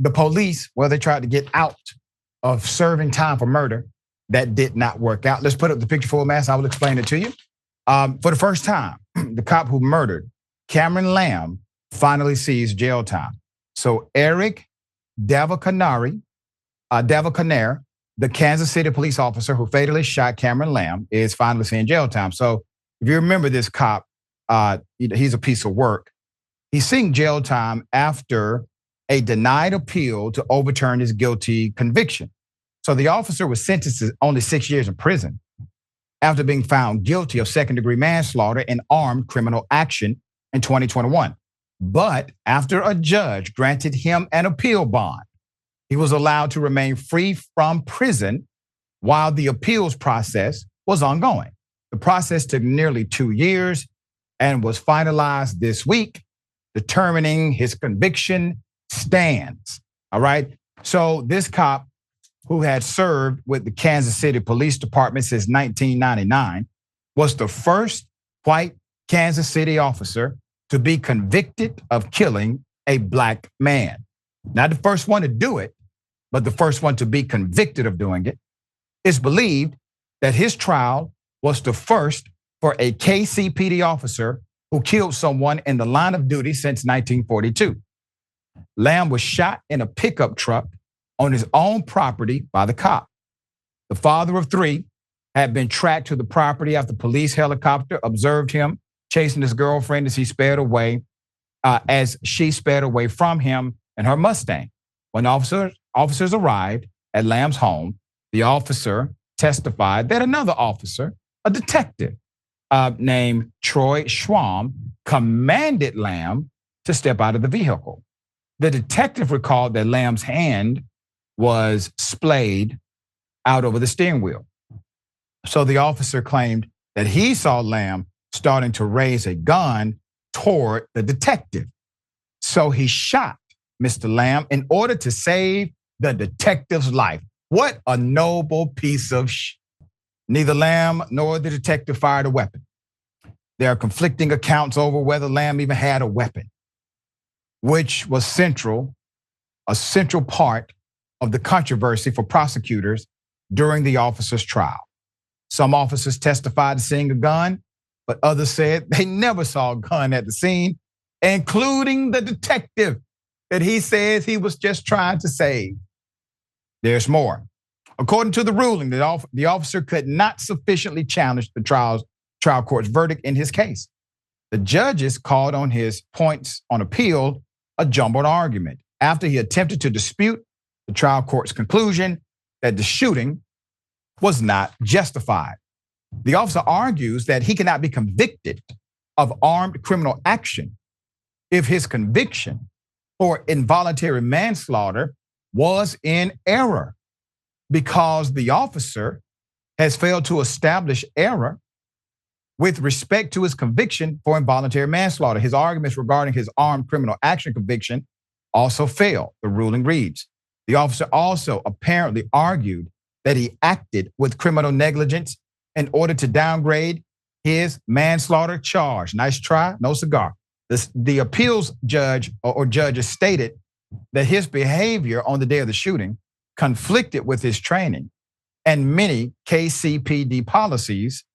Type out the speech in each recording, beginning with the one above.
the police, well, they tried to get out of serving time for murder. That did not work out. Let's put up the picture full mass. I will explain it to you. For the first time, the cop who murdered Cameron Lamb finally sees jail time. So Eric DeValkenaere, the Kansas City police officer who fatally shot Cameron Lamb, is finally seeing jail time. So if you remember this cop, he's a piece of work. He's seeing jail time after a denied appeal to overturn his guilty conviction. So the officer was sentenced to only 6 years in prison after being found guilty of second-degree manslaughter and armed criminal action in 2021. But after a judge granted him an appeal bond, he was allowed to remain free from prison while the appeals process was ongoing. The process took nearly 2 years and was finalized this week, determining his conviction stands. All right. So this cop, who had served with the Kansas City Police Department since 1999, was the first white Kansas City officer to be convicted of killing a black man. Not the first one to do it, but the first one to be convicted of doing it. It's believed that his trial was the first for a KCPD officer who killed someone in the line of duty since 1942. Lamb was shot in a pickup truck on his own property by the cop. The father of three had been tracked to the property after police helicopter observed him chasing his girlfriend as she sped away from him in her Mustang. When officers arrived at Lamb's home, the officer testified that another officer, a detective named Troy Schwam, commanded Lamb to step out of the vehicle. The detective recalled that Lamb's hand was splayed out over the steering wheel. So the officer claimed that he saw Lamb starting to raise a gun toward the detective. So he shot Mr. Lamb in order to save the detective's life. What a noble piece of shit. Neither Lamb nor the detective fired a weapon. There are conflicting accounts over whether Lamb even had a weapon, which was a central part of the controversy for prosecutors during the officer's trial. Some officers testified to seeing a gun, but others said they never saw a gun at the scene, including the detective that he says he was just trying to save. There's more. According to the ruling, the officer could not sufficiently challenge the trial court's verdict in his case. The judges called on his points on appeal a jumbled argument after he attempted to dispute the trial court's conclusion that the shooting was not justified. The officer argues that he cannot be convicted of armed criminal action if his conviction for involuntary manslaughter was in error, because the officer has failed to establish error with respect to his conviction for involuntary manslaughter. His arguments regarding his armed criminal action conviction also fail, the ruling reads. The officer also apparently argued that he acted with criminal negligence in order to downgrade his manslaughter charge. Nice try, no cigar. The appeals judge or judges stated that his behavior on the day of the shooting conflicted with his training and many KCPD policies,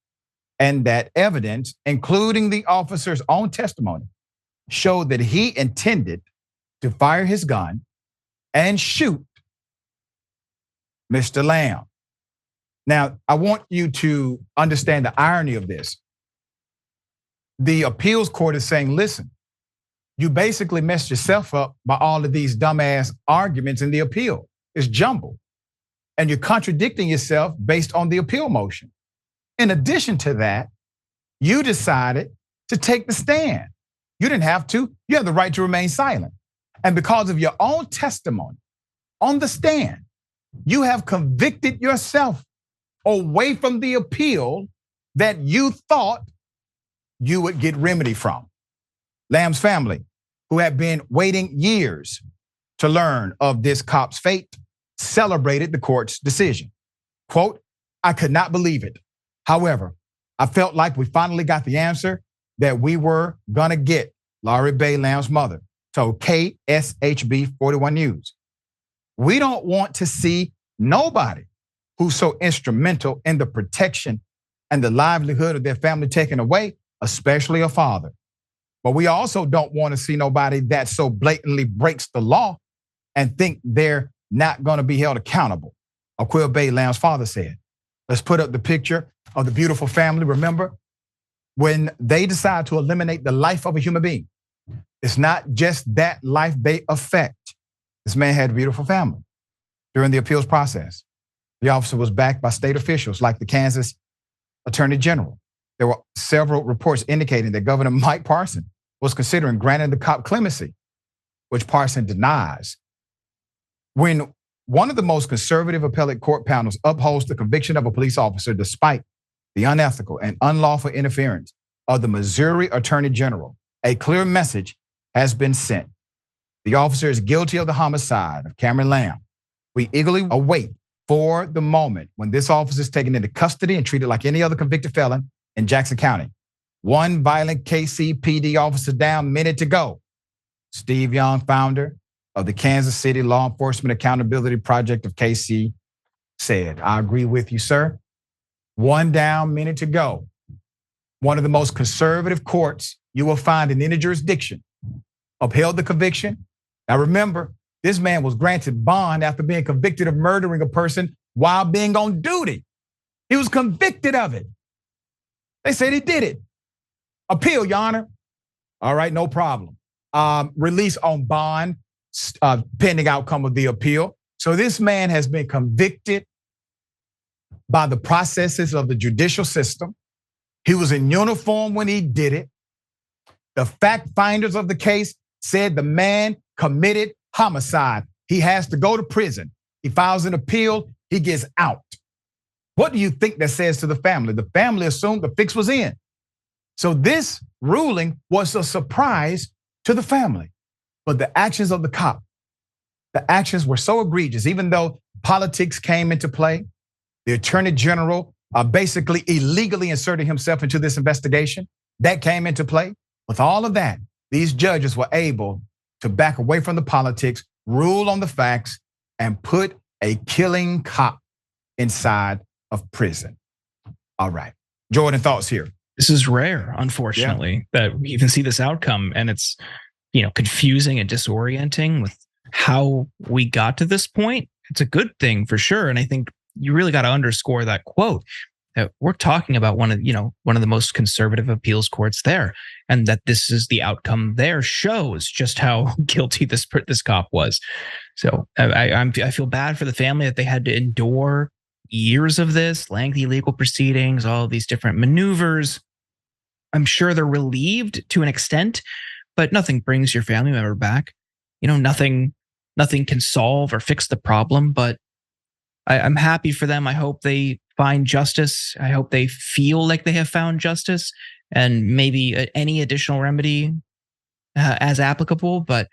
and that evidence, including the officer's own testimony, showed that he intended to fire his gun and shoot Mr. Lamb. Now, I want you to understand the irony of this. The appeals court is saying, listen, you basically messed yourself up by all of these dumbass arguments in the appeal. It's jumbled. And you're contradicting yourself based on the appeal motion. In addition to that, you decided to take the stand. You didn't have to. You have the right to remain silent. And because of your own testimony on the stand, you have convicted yourself away from the appeal that you thought you would get remedy from. Lamb's family, who had been waiting years to learn of this cop's fate, celebrated the court's decision. Quote, "I could not believe it. However, I felt like we finally got the answer that we were gonna get," Laurie Bay, Lamb's mother, told KSHB 41 News. We don't want to see nobody who's so instrumental in the protection and the livelihood of their family taken away, especially a father. But we also don't want to see nobody that so blatantly breaks the law and think they're not going to be held accountable. Aquil Bay, Lamb's father, said. Let's put up the picture of the beautiful family. Remember, when they decide to eliminate the life of a human being, it's not just that life they affect. This man had a beautiful family. During the appeals process, the officer was backed by state officials like the Kansas Attorney General. There were several reports indicating that Governor Mike Parson was considering granting the cop clemency, which Parson denies. When one of the most conservative appellate court panels upholds the conviction of a police officer despite the unethical and unlawful interference of the Missouri Attorney General, a clear message has been sent. The officer is guilty of the homicide of Cameron Lamb. We eagerly await for the moment when this officer is taken into custody and treated like any other convicted felon in Jackson County. One violent KCPD officer down, minute to go. Steve Young, founder of the Kansas City Law Enforcement Accountability Project of KC, said, I agree with you, sir. One down, minute to go. One of the most conservative courts you will find in any jurisdiction upheld the conviction. Now remember, this man was granted bond after being convicted of murdering a person while being on duty. He was convicted of it. They said he did it. Appeal, Your Honor. All right, no problem. Release on bond, pending outcome of the appeal. So this man has been convicted by the processes of the judicial system. He was in uniform when he did it. The fact finders of the case said the man committed homicide. He has to go to prison. He files an appeal, he gets out. What do you think that says to the family? The family assumed the fix was in. So this ruling was a surprise to the family. But the actions of the cop, the actions were so egregious, even though politics came into play, the Attorney General basically illegally inserted himself into this investigation. That came into play. With all of that, these judges were able to back away from the politics, rule on the facts, and put a killing cop inside of prison. All right. Jordan, thoughts here? This is rare, unfortunately, that we even see this outcome. And it's, confusing and disorienting with how we got to this point. It's a good thing for sure. And I think you really got to underscore that quote, that we're talking about one of the most conservative appeals courts there, and that this is the outcome there shows just how guilty this cop was. So I feel bad for the family that they had to endure years of this, lengthy legal proceedings, all of these different maneuvers. I'm sure they're relieved to an extent, but nothing brings your family member back. Nothing can solve or fix the problem, but I'm happy for them. I hope they find justice. I hope they feel like they have found justice, and maybe any additional remedy as applicable. But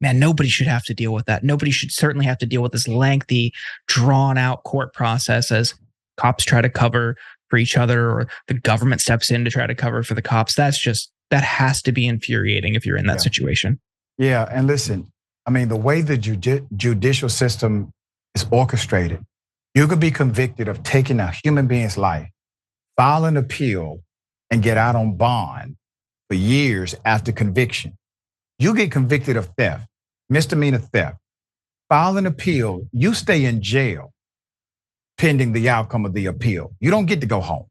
man, nobody should have to deal with that. Nobody should certainly have to deal with this lengthy, drawn out court process as cops try to cover for each other, or the government steps in to try to cover for the cops. That has to be infuriating if you're in that situation. Yeah, and listen, the way the judicial system is orchestrated, you could be convicted of taking a human being's life, file an appeal, and get out on bond for years after conviction. You get convicted of theft, misdemeanor theft, file an appeal, you stay in jail pending the outcome of the appeal. You don't get to go home.